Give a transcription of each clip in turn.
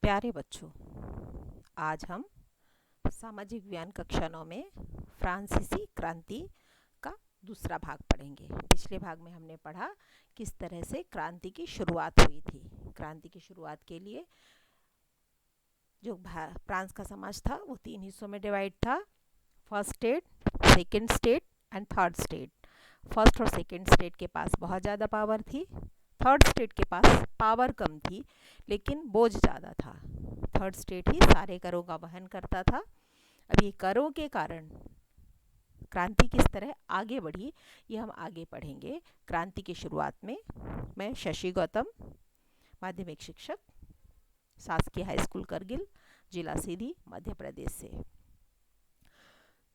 प्यारे बच्चों, आज हम सामाजिक विज्ञान कक्षा 9 में फ्रांसीसी क्रांति का दूसरा भाग पढ़ेंगे। पिछले भाग में हमने पढ़ा किस तरह से क्रांति की शुरुआत हुई थी। क्रांति की शुरुआत के लिए जो फ्रांस का समाज था वो 3 हिस्सों में डिवाइड था: first state, second state and third state. First और सेकंड स्टेट के पास बहुत ज़्यादा पावर थी, थर्ड स्टेट के पास पावर कम थी लेकिन बोझ ज़्यादा था। थर्ड स्टेट ही सारे करों का वहन करता था। अब ये करों के कारण क्रांति किस तरह आगे बढ़ी ये हम आगे पढ़ेंगे। क्रांति की शुरुआत में मैं शशि गौतम, माध्यमिक शिक्षक, शासकीय हाई स्कूल करगिल, जिला सीधी, मध्य प्रदेश से।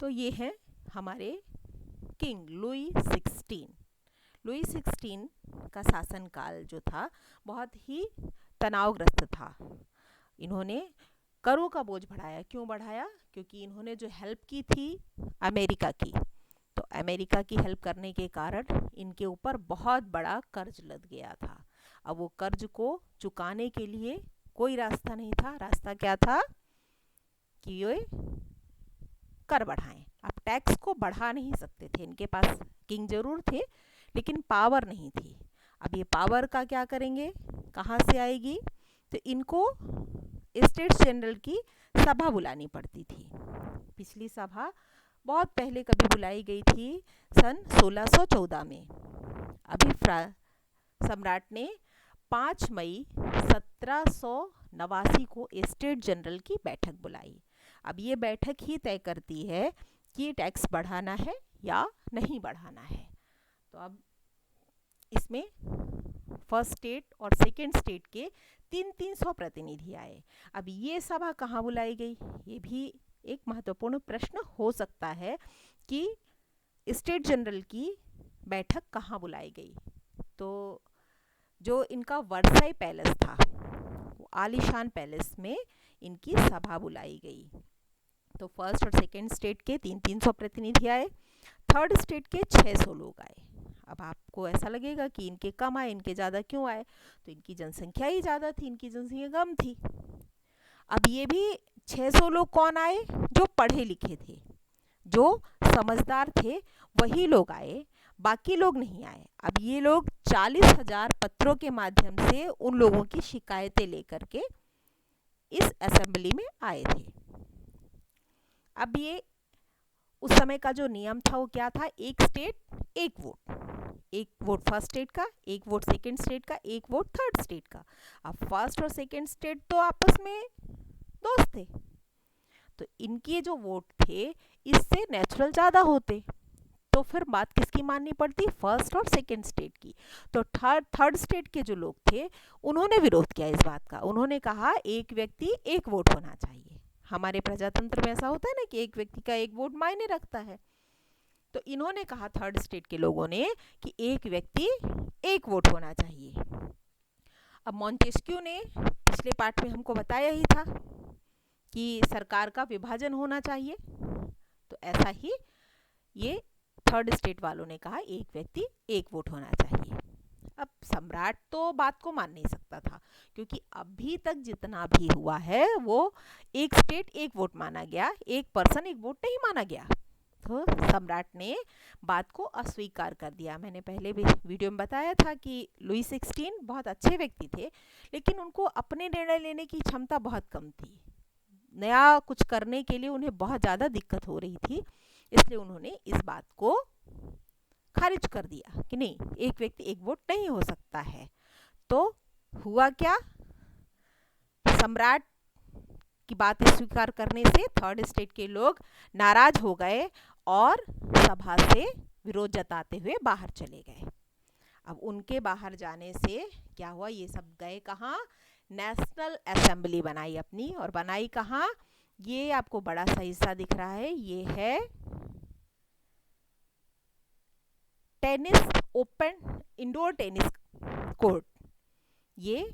तो ये हैं हमारे किंग लुई 16। लुई 16 का शासनकाल जो था बहुत ही तनावग्रस्त था। इन्होंने करों का बोझ बढ़ाया। क्यों बढ़ाया? क्योंकि इन्होंने जो हेल्प की थी अमेरिका की, तो अमेरिका की हेल्प करने के कारण इनके ऊपर बहुत बड़ा कर्ज लद गया था। अब वो कर्ज को चुकाने के लिए कोई रास्ता नहीं था। रास्ता क्या था कि ये कर बढ़ाएं। अब टैक्स को बढ़ा नहीं सकते थे। इनके पास किंग जरूर थे लेकिन पावर नहीं थी। अब ये पावर का क्या करेंगे, कहाँ से आएगी? तो इनको स्टेट्स जनरल की सभा बुलानी पड़ती थी। पिछली सभा बहुत पहले कभी बुलाई गई थी, सन 1614 में। अभी सम्राट ने 5 मई 1789 को स्टेट जनरल की बैठक बुलाई। अब ये बैठक ही तय करती है कि टैक्स बढ़ाना है या नहीं बढ़ाना है। तो अब इसमें फर्स्ट स्टेट और सेकंड स्टेट के 300 प्रतिनिधि आए। अब ये सभा कहाँ बुलाई गई, ये भी एक महत्वपूर्ण प्रश्न हो सकता है कि स्टेट जनरल की बैठक कहाँ बुलाई गई। तो जो इनका वर्साई पैलेस था, वो आलीशान पैलेस में इनकी सभा बुलाई गई। तो फर्स्ट और सेकंड स्टेट के 300 प्रतिनिधि आए, थर्ड स्टेट के 600 लोग आए। अब आपको ऐसा लगेगा कि इनके कम आए, इनके ज़्यादा क्यों आए? तो इनकी जनसंख्या ही ज़्यादा थी, इनकी जनसंख्या कम थी। अब ये भी 600 लोग कौन आए? जो पढ़े लिखे थे, जो समझदार थे, वही लोग आए, बाकी लोग नहीं आए। अब ये लोग 40,000 पत्रों के माध्यम से उन लोगों की शिकायतें लेकर के इस असेंबली में आए थे। अब ये उस समय का जो नियम था वो क्या था? एक स्टेट एक वोट। एक वोट फर्स्ट स्टेट का, एक वोट सेकंड स्टेट का, एक वोट थर्ड स्टेट का। अब फर्स्ट और सेकंड स्टेट तो आपस में दोस्त थे, तो इनके जो वोट थे इससे नेचुरल ज़्यादा होते, तो फिर बात किसकी माननी पड़ती? फर्स्ट और सेकंड स्टेट की। तो थर्ड स्टेट के जो लोग थे उन्होंने विरोध किया इस बात का। उन्होंने कहा एक व्यक्ति एक वोट होना चाहिए। हमारे प्रजातंत्र में ऐसा होता है ना कि एक व्यक्ति का एक वोट मायने रखता है। तो इन्होंने कहा थर्ड स्टेट के लोगों ने कि एक व्यक्ति एक वोट होना चाहिए। अब मॉन्टेस्क्यू ने पिछले पाठ में हमको बताया ही था कि सरकार का विभाजन होना चाहिए, तो ऐसा ही ये थर्ड स्टेट वालों ने कहा एक व्यक्ति एक वोट होना चाहिए। अब सम्राट तो बात को मान नहीं सकता था, क्योंकि अभी तक जितना भी हुआ है वो एक स्टेट एक वोट माना गया, एक पर्सन एक वोट नहीं माना गया। तो सम्राट ने बात को अस्वीकार कर दिया। मैंने पहले भी वीडियो में बताया था कि लुई 16 बहुत अच्छे व्यक्ति थे, लेकिन उनको अपने निर्णय लेने की क्षमता बहुत कम थी। नया कुछ करने के लिए उन्हें बहुत ज़्यादा दिक्कत हो रही थी, इसलिए उन्होंने इस बात को खारिज कर दिया कि नहीं, एक व्यक्ति एक वोट नहीं हो सकता है। तो हुआ क्या? सम्राट की बात स्वीकार करने से थर्ड स्टेट के लोग नाराज हो गए और सभा से विरोध जताते हुए बाहर चले गए। अब उनके बाहर जाने से क्या हुआ? ये सब गए कहाँ? नेशनल असेंबली बनाई अपनी, और बनाई कहाँ? ये आपको बड़ा सा हिस्सा दिख रहा है, ये है tennis open indoor tennis court. ये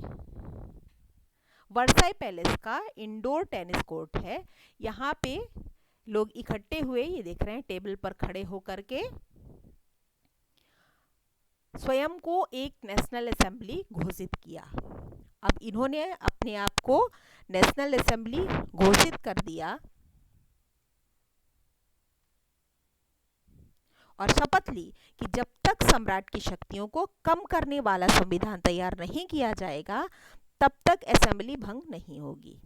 वर्साई पैलेस का इंडोर टेनिस कोर्ट है। यहाँ पे लोग इकट्ठे हुए, ये देख रहे हैं, टेबल पर खड़े होकर के स्वयं को एक नेशनल असेंबली घोषित किया। अब इन्होंने अपने आप को नेशनल असेंबली घोषित कर दिया और शपथ ली कि जब तक सम्राट की शक्तियों को कम करने वाला संविधान तैयार नहीं किया जाएगा तब तक असेंबली भंग नहीं होगी।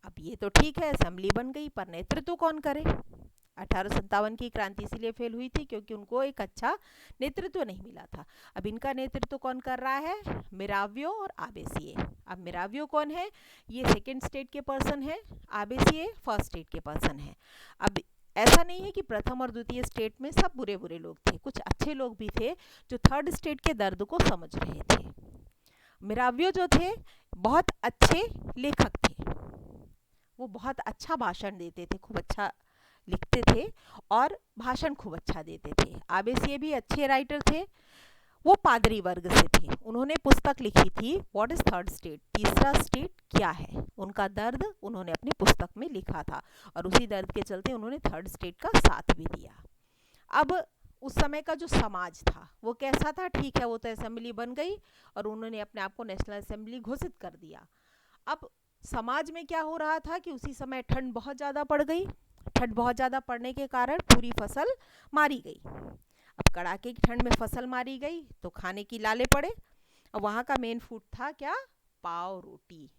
अब ये तो ठीक है, असेंबली बन गई, पर नेतृत्व कौन करे? 1857 की क्रांति इसीलिए फेल हुई थी क्योंकि उनको एक अच्छा नेतृत्व नहीं मिला था। अब इनका नेतृत्व कौन कर रहा है? मिरावियो और आबेसिए। अब मिरावियो कौन है? ये सेकंड स्टेट के पर्सन है, आबेसिए फर्स्ट स्टेट के पर्सन है। अब ऐसा नहीं है कि प्रथम और द्वितीय स्टेट में सब बुरे बुरे लोग थे, कुछ अच्छे लोग भी थे जो थर्ड स्टेट के दर्द को समझ रहे थे। मिरावियो जो थे बहुत अच्छे लेखक थे, वो बहुत अच्छा भाषण देते थे, खूब अच्छा लिखते थे और भाषण खूब अच्छा देते थे। आबेसिए भी अच्छे राइटर थे, वो पादरी वर्ग से थे। उन्होंने पुस्तक लिखी थी व्हाट इज थर्ड स्टेट, तीसरा स्टेट क्या है। उनका दर्द उन्होंने अपनी पुस्तक में लिखा था और उसी दर्द के चलते उन्होंने थर्ड स्टेट का साथ भी दिया। अब उस समय का जो समाज था वो कैसा था? ठीक है, वो तो असेंबली बन गई और उन्होंने अपने आप को नेशनल असेंबली घोषित कर दिया। अब समाज में क्या हो रहा था कि उसी समय ठंड बहुत ज़्यादा पड़ गई। ठंड बहुत ज़्यादा पड़ने के कारण पूरी फसल मारी गई। अब कड़ाके की ठंड में फसल मारी गई तो खाने की लाले पड़े। अब वहाँ का मेन फूड था क्या? पाव रोटी।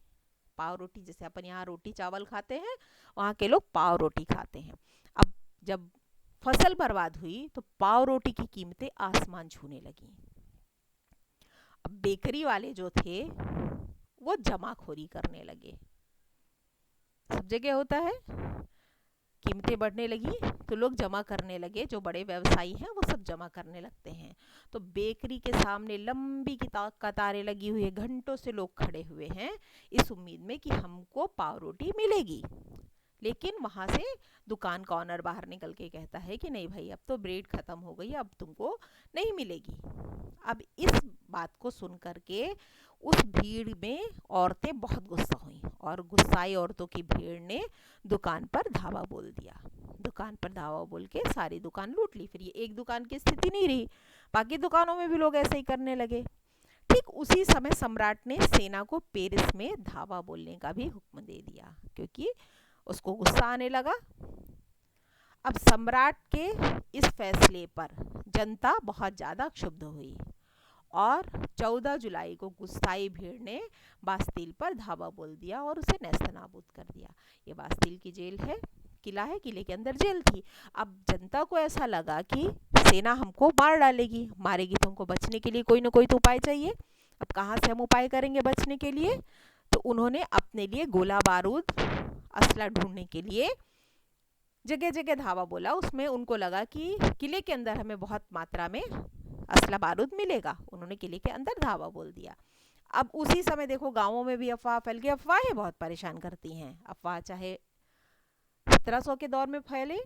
पाव रोटी, जैसे अपन यहाँ रोटी चावल खाते हैं, वहाँ के लोग पाव रोटी खाते हैं। अब जब फसल बर्बाद हुई तो पाव रोटी की कीमतें आसमान छूने लगी। अब बेकरी वाले जो थे वो जमाखोरी करने लगे। सब जगह होता है, कीमतें बढ़ने लगी तो लोग जमा करने लगे, जो बड़े व्यवसायी हैं वो सब जमा करने लगते हैं। तो बेकरी के सामने लंबी कतारें लगी हुई है, घंटों से लोग खड़े हुए हैं इस उम्मीद में कि हमको पाव रोटी मिलेगी। लेकिन वहाँ से दुकान का ऑनर बाहर निकल के कहता है कि नहीं भाई, अब तो ब्रेड ख़त्म हो गई, अब तुमको नहीं मिलेगी। अब इस बात को सुन करके उस भीड़ में औरतें बहुत गुस्सा हुई और गुस्साई औरतों की भीड़ ने दुकान पर धावा बोल दिया। दुकान पर धावा बोल के सारी दुकान लूट ली। फिर ये एक दुकान की स्थिति नहीं रही, बाकी दुकानों में भी लोग ऐसे ही करने लगे। ठीक उसी समय सम्राट ने सेना को पेरिस में धावा बोलने का भी हुक्म दे दिया क्योंकि उसको गुस्सा आने लगा। अब सम्राट के इस फैसले पर जनता बहुत ज़्यादा क्षुब्ध हुई और 14 जुलाई को गुस्साई भीड़ ने बास्तील पर धावा बोल दिया और उसे नेस्तनाबूद कर दिया। ये बास्तील की जेल है, किला है, किले के अंदर जेल थी। अब जनता को ऐसा लगा कि सेना हमको मार डालेगी, मारेगी तो हमको बचने के लिए कोई ना कोई तो उपाय चाहिए। अब कहाँ से हम उपाय करेंगे बचने के लिए? तो उन्होंने अपने लिए गोला बारूद असला ढूंढने के लिए जगह जगह धावा बोला। उसमें उनको लगा कि किले के अंदर हमें बहुत मात्रा में असला बारूद मिलेगा। उन्होंने किले के अंदर धावा बोल दिया। अब उसी समय देखो गांवों में भी अफवाह फैल गई। अफवाहें बहुत परेशान करती हैं। अफवाह चाहे 1700 के दौर में फैले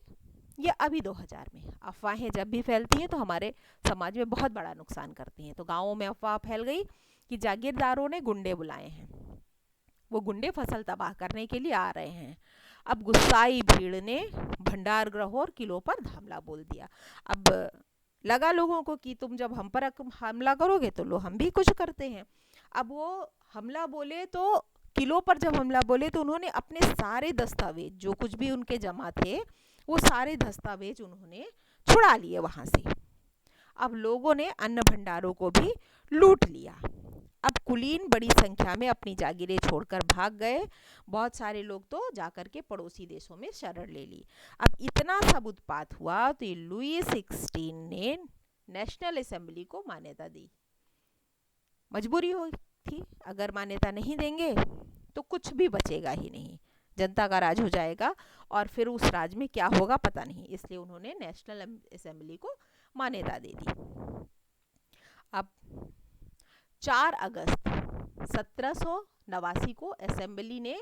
या अभी 2000 में, अफवाहें जब भी फैलती हैं तो हमारे समाज में बहुत बड़ा नुकसान करती हैं। तो गांवों में अफवाह फैल गई कि जागीरदारों ने गुंडे बुलाए हैं, वो गुंडे फसल तबाह करने के लिए आ रहे हैं। अब गुस्साई भीड़ ने भंडार गृह और किलों पर हमला बोल दिया। अब लगा लोगों को कि तुम जब हम पर हमला करोगे तो लो हम भी कुछ करते हैं। अब वो हमला बोले तो किलों पर जब हमला बोले तो उन्होंने अपने सारे दस्तावेज जो कुछ भी उनके जमा थे वो सारे दस्तावेज उन्होंने छुड़ा लिए वहाँ से। अब लोगों ने अन्न भंडारों को भी लूट लिया। अब कुलीन बड़ी संख्या में अपनी जागीरें छोड़कर भाग गए। बहुत सारे लोग तो जाकर के पड़ोसी देशों में शरण ले ली। अब इतना सब उत्पात हुआ तो लुई 16 ने नेशनल असेंबली को मान्यता दी। मजबूरी हो थी, अगर मान्यता नहीं देंगे तो कुछ भी बचेगा ही नहीं, जनता का राज हो जाएगा और फिर उस राज में क्या होगा पता नहीं। इसलिए उन्होंने नेशनल असेंबली को मान्यता दे दी। अब 4 अगस्त 1789 को असेंबली ने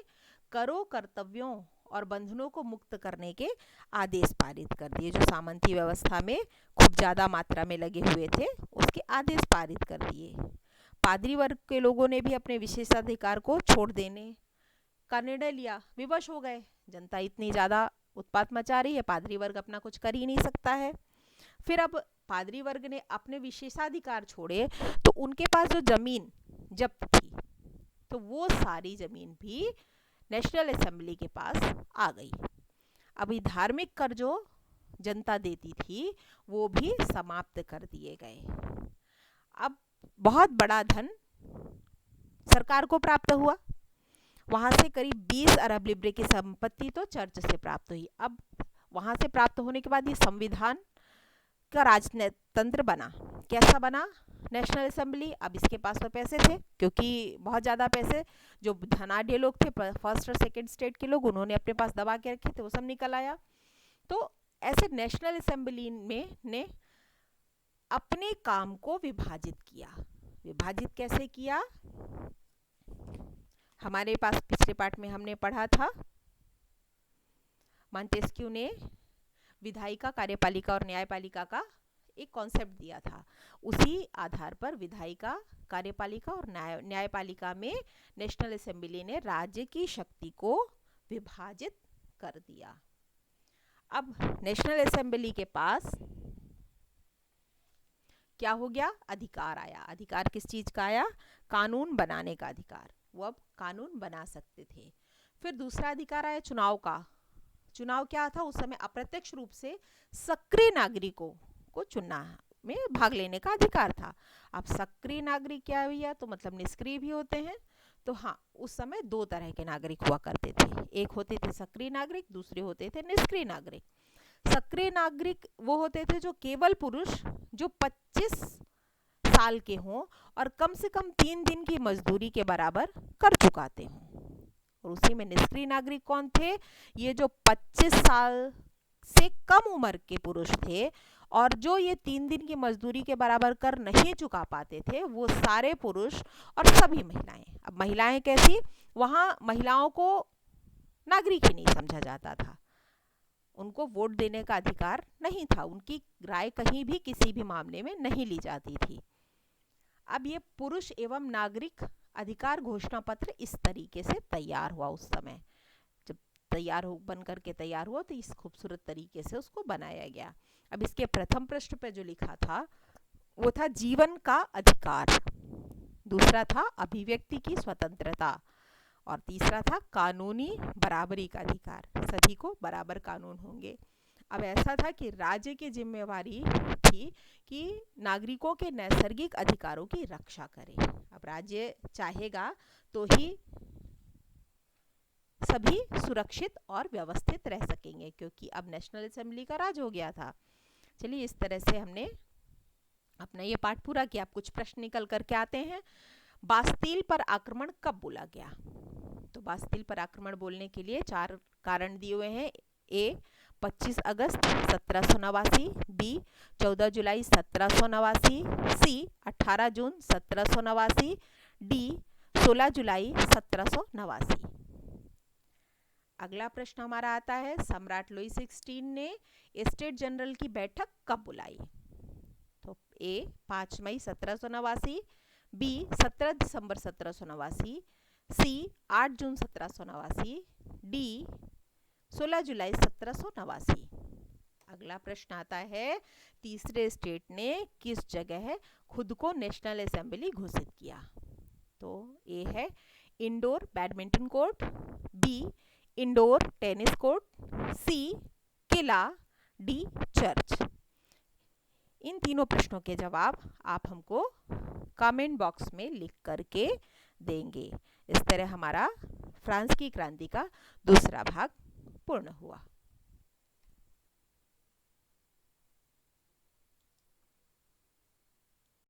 करों, कर्तव्यों और बंधनों को मुक्त करने के आदेश पारित कर दिए। जो सामंती व्यवस्था में खूब ज़्यादा मात्रा में लगे हुए थे उसके आदेश पारित कर दिए। पादरी वर्ग के लोगों ने भी अपने विशेषाधिकार को छोड़ देने का निर्णय लिया, विवश हो गए। जनता इतनी ज़्यादा उत्पात मचा रही है, पादरी वर्ग अपना कुछ कर ही नहीं सकता है। फिर अब पादरी वर्ग ने अपने विशेषाधिकार छोड़े तो उनके पास जो जमीन जब्त थी तो वो सारी ज़मीन भी नेशनल असेंबली के पास आ गई। अभी धार्मिक कर जो जनता देती थी वो भी समाप्त कर दिए गए। अब बहुत बड़ा धन सरकार को प्राप्त हुआ, वहाँ से करीब 20 अरब लिब्रे की संपत्ति तो चर्च से प्राप्त हुई। अब वहाँ से प्राप्त होने के बाद ये संविधान का राजतंत्र बना। कैसा बना नेशनल असेंबली? अब इसके पास तो पैसे थे, क्योंकि बहुत ज़्यादा पैसे जो धनाढ़ लोग थे, फर्स्ट और सेकंड स्टेट के लोग, उन्होंने अपने पास दबा के रखे थे, वो सब निकल आया। तो ऐसे नेशनल असेंबली में ने अपने काम को विभाजित किया। विभाजित कैसे किया? हमारे पास पिछले पार्ट में हमने पढ़ा था, मॉन्टेस्क्यू ने विधायिका, कार्यपालिका और न्यायपालिका का एक कॉन्सेप्ट दिया था। उसी आधार पर विधायिका, कार्यपालिका और न्यायपालिका में नेशनल असेंबली ने राज्य की शक्ति को विभाजित कर दिया। अब नेशनल असेंबली के पास क्या हो गया? अधिकार आया। अधिकार किस चीज का आया? कानून बनाने का अधिकार। वो अब कानून बना सकते थे। फिर दूसरा अधिकार आया चुनाव का। चुनाव क्या था? उस समय अप्रत्यक्ष रूप से सक्रिय नागरिकों को चुनना में भाग लेने का अधिकार था। अब सक्रिय नागरिक क्या भैया? तो मतलब निष्क्रिय भी होते हैं। तो हाँ, उस समय दो तरह के नागरिक हुआ करते थे। एक होते थे सक्रिय नागरिक, दूसरे होते थे निष्क्रिय नागरिक। सक्रिय नागरिक वो होते थे जो केवल पुरुष जो 25 साल के हों और कम से कम 3 दिन की मजदूरी के बराबर कर चुकाते हों। और उसी में निष्क्रिय नागरिक कौन थे? ये जो 25 साल से कम उम्र के पुरुष थे और जो ये 3 दिन की मजदूरी के बराबर कर नहीं चुका पाते थे, वो सारे पुरुष और सभी महिलाएं। अब महिलाएं कैसी? वहाँ महिलाओं को नागरिक ही नहीं समझा जाता था, उनको वोट देने का अधिकार नहीं था, उनकी राय कहीं भी किसी भी मामले में नहीं ली जाती थी। अब ये पुरुष एवं नागरिक अधिकार घोषणा पत्र इस तरीके से तैयार हुआ। उस समय जब बन करके तैयार हुआ तो इस खूबसूरत तरीके से उसको बनाया गया। अब इसके प्रथम पृष्ठ पे जो लिखा था वो था जीवन का अधिकार, दूसरा था अभिव्यक्ति की स्वतंत्रता और तीसरा था कानूनी बराबरी का अधिकार, सभी को बराबर कानून होंगे। अब ऐसा था कि राज्य की जिम्मेवारी थी कि नागरिकों के नैसर्गिक अधिकारों की रक्षा करे। अब राज्य चाहेगा तो ही सभी सुरक्षित और व्यवस्थित रह सकेंगे, क्योंकि अब नेशनल असेंबली का राज हो गया था। चलिए, इस तरह से हमने अपना ये पाठ पूरा किया। अब कुछ प्रश्न निकल करके आते हैं। बास्तील पर आक्रमण कब बोला गया? तो बास्तील पर आक्रमण बोलने के लिए 4 कारण दिए हुए हैं। ए 25 अगस्त 1789, बी 14 जुलाई 1789, सी 18 जून 1789, डी 16 जुलाई 1789। अगला प्रश्न हमारा आता है, सम्राट लुई 16 ने स्टेट जनरल की बैठक कब बुलाई? तो ए 5 मई 1789, बी 17 दिसंबर 1789, सी 8 जून 1789, डी 16 जुलाई 1789। अगला प्रश्न आता है, तीसरे स्टेट ने किस जगह खुद को नेशनल असेंबली घोषित किया? तो ए है indoor badminton court, B indoor tennis court, C किला, डी चर्च। इन तीनों प्रश्नों के जवाब आप हमको कमेंट बॉक्स में लिख करके देंगे। इस तरह हमारा फ्रांस की क्रांति का दूसरा भाग पूर्ण हुआ।